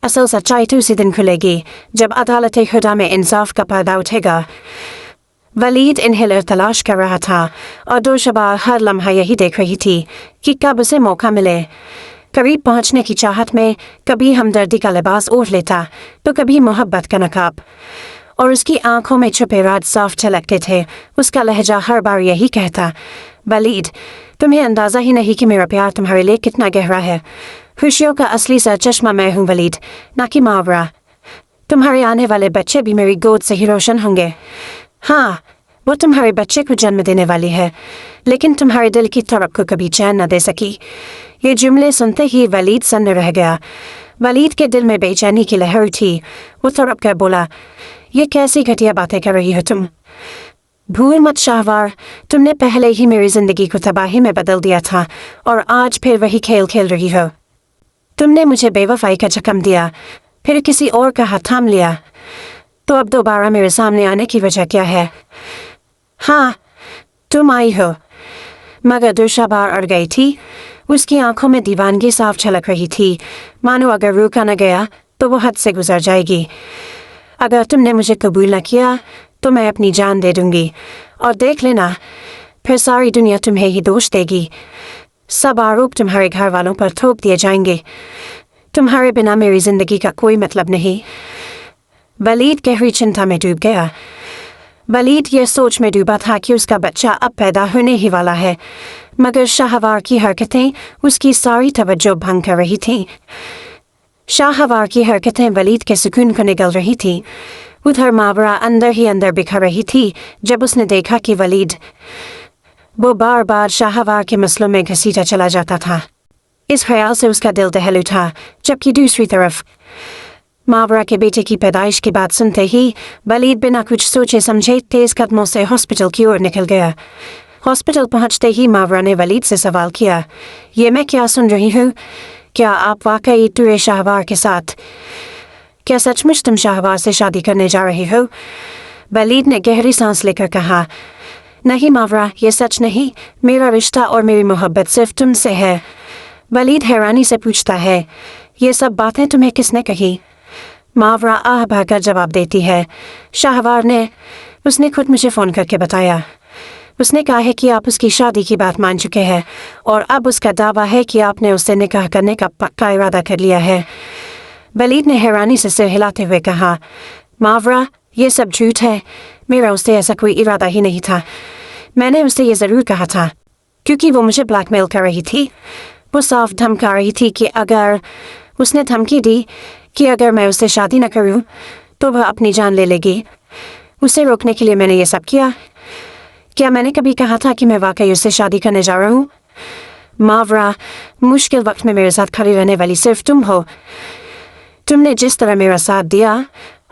اصل سچائی تو اسی دن کھلے گی جب عدالت خدا میں انصاف کا پردہ اٹھے گا۔ ولید انہیلر تلاش کر رہا تھا اور دوشبہ ہر لمحہ یہی دیکھ رہی تھی کہ کب اسے موقع ملے۔ قریب پہنچنے کی چاہت میں کبھی ہمدردی کا لباس اوڑھ لیتا تو کبھی محبت کا نقاب، اور اس کی آنکھوں میں چھپے راز صاف جھلکتے تھے۔ اس کا لہجہ ہر بار یہی کہتا، ولید، تمہیں اندازہ ہی نہیں کہ میرا پیار تمہارے لیے کتنا گہرا ہے۔ خوشیوں کا اصلی سرچشمہ میں ہوں ولید، نہ کہ ماورا۔ تمہارے آنے والے بچے بھی میری گود سے ہی روشن ہوں گے۔ ہاں، وہ تمہارے بچے کو جنم دینے والی ہے، لیکن تمہارے دل کی طرف کو کبھی چین نہ دے سکی۔ یہ جملے سنتے ہی ولید سن رہ گیا۔ ولید کے دل میں بے چینی کی لہر تھی۔ وہ تڑپ کر بولا، یہ کیسی گھٹیا باتیں کر رہی ہو تم؟ بھول مت شاہوار، تم نے پہلے ہی میری زندگی کو تباہی میں بدل دیا تھا اور آج پھر وہی کھیل کھیل رہی ہو۔ تم نے مجھے بے وفائی کا زخم دیا، پھر کسی اور کا ہاتھ تھام لیا، تو اب دوبارہ میرے سامنے آنے کی وجہ کیا ہے؟ ہاں، تم آئی ہو، مگر دوسرا بار اڑ گئی تھی۔ اس کی آنکھوں میں دیوانگی صاف جھلک رہی تھی، مانو اگر روکا نہ گیا تو وہ حد سے گزر جائے گی۔ اگر تم نے مجھے قبول نہ کیا تو میں اپنی جان دے دوں گی، اور دیکھ لینا پھر ساری دنیا تمہیں ہی دوش دے گی۔ سب آروپ تمہارے گھر والوں پر تھوپ دیے جائیں گے۔ تمہارے بنا میری زندگی کا کوئی مطلب نہیں۔ ولید گہری چنتا میں ڈوب گیا۔ ولید یہ سوچ میں ڈوبا تھا کہ اس کا بچہ اب پیدا ہونے ہی والا ہے، مگر شاہوار کی حرکتیں اس کی ساری توجہ بھنگ کر رہی تھیں۔ شاہوار کی حرکتیں ولید کے سکون کو نگل رہی تھیں۔ ادھر ماورا اندر ہی اندر بکھر رہی تھی جب اس نے دیکھا کہ ولید وہ بار بار شاہوار کے مسئلوں میں گھسیٹا چلا جاتا تھا۔ اس خیال سے اس کا دل دہل اٹھا، جبکہ دوسری طرف ماورا کے بیٹے کی پیدائش کی بات سنتے ہی ولید بنا کچھ سوچے سمجھے تیز قدموں سے ہاسپٹل کی اور نکل گیا۔ ہاسپٹل پہنچتے ہی ماورا نے ولید سے سوال کیا، یہ میں کیا سن رہی ہوں؟ کیا آپ واقعی ٹورے شاہوار کے ساتھ؟ کیا سچ مچ تم شاہوار سے شادی کرنے جا رہی ہو؟ ولید نے گہری سانس لے کر کہا، نہیں ماورا، یہ سچ نہیں، میرا رشتہ اور میری محبت صرف تم سے ہے۔ ولید حیرانی سے پوچھتا ہے، یہ سب باتیں تمہیں کس نے کہی؟ ماورا آہ بھا کر جواب دیتی ہے، شاہوار نے، اس نے خود مجھے فون کر کے بتایا۔ اس نے کہا ہے کہ آپ اس کی شادی کی بات مان چکے ہیں اور اب اس کا دعویٰ ہے کہ آپ نے اس سے نکاح کرنے کا پکا ارادہ کر لیا ہے۔ ولید نے حیرانی سے سر ہلاتے ہوئے کہا، ماورا، یہ سب جھوٹ ہے، میرا اس سے ایسا کوئی ارادہ ہی نہیں تھا۔ میں نے اس سے یہ ضرور کہا تھا، کیونکہ وہ مجھے بلیک میل کر رہی تھی۔ وہ صاف دھمکا رہی تھی کہ اس نے دھمکی دی کہ اگر میں اس سے شادی نہ کروں تو وہ اپنی جان لے گی۔ اسے روکنے کے لیے میں نے یہ سب کیا۔ کیا میں نے کبھی کہا تھا کہ میں واقعی اس سے شادی کرنے جا رہا ہوں؟ ماورا، مشکل وقت میں میرے ساتھ کھڑی رہنے والی صرف تم ہو۔ تم نے جس طرح میرا ساتھ دیا،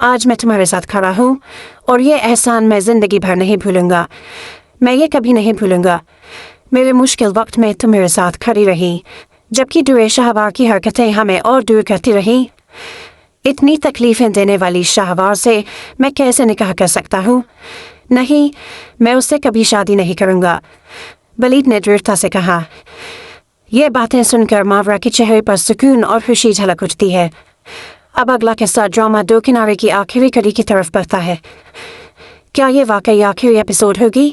آج میں تمہارے ساتھ کھڑا ہوں، اور یہ احسان میں زندگی بھر نہیں بھولوں گا۔ میں یہ کبھی نہیں بھولوں گا۔ میرے مشکل وقت میں تم میرے ساتھ کھڑی رہی، جبکہ ٹورے شاہوار کی حرکتیں ہمیں اور دور کرتی رہیں۔ اتنی تکلیفیں دینے والی شاہوار سے میں کیسے نکاح کر سکتا ہوں؟ نہیں، میں اس سے کبھی شادی نہیں کروں گا، ولید نے دృڑھتا سے کہا۔ یہ باتیں سن کر ماورا کے چہرے پر سکون اور خوشی جھلک اٹھتی ہے۔ اب اگلا قصہ ڈرامہ دو کنارے کی آخری کڑی کی طرف بڑھتا ہے۔ کیا یہ واقعی آخری ایپیسوڈ ہوگی؟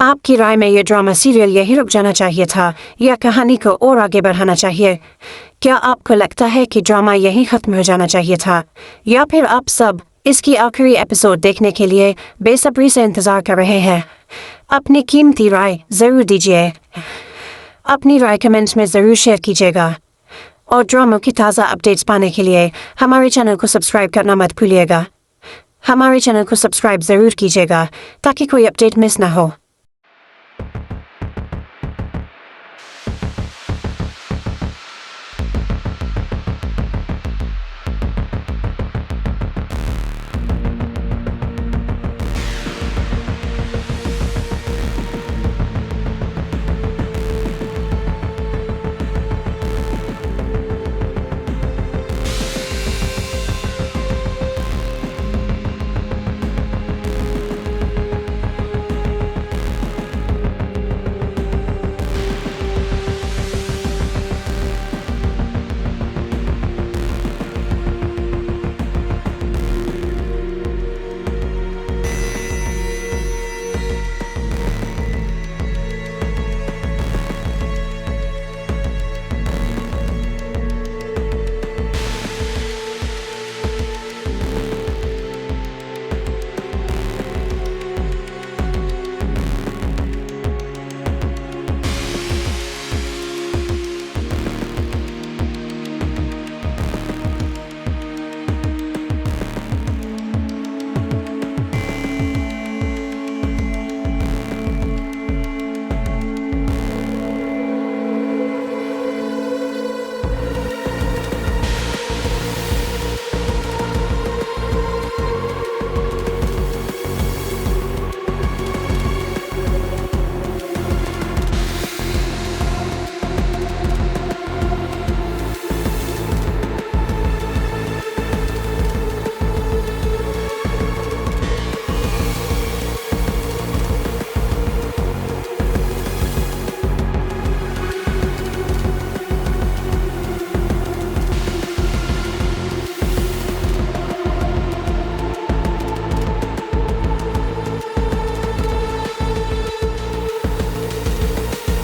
آپ کی رائے میں یہ ڈرامہ سیریل یہی رک جانا چاہیے تھا یا کہانی کو اور آگے بڑھانا چاہیے؟ کیا آپ کو لگتا ہے کہ ڈرامہ یہی ختم ہو جانا چاہیے تھا، یا پھر آپ سب اس کی آخری ایپیسوڈ دیکھنے کے لیے بے صبری سے انتظار کر رہے ہیں؟ اپنی قیمتی رائے ضرور دیجیے۔ اپنی رائے کمنٹس میں ضرور شیئر کیجیے گا، اور ڈراموں کی تازہ اپڈیٹس پانے کے لیے ہمارے چینل کو سبسکرائب کرنا مت بھولیے گا۔ ہمارے چینل کو سبسکرائب ضرور کیجیے گا تاکہ کوئی اپڈیٹ مس نہ ہو۔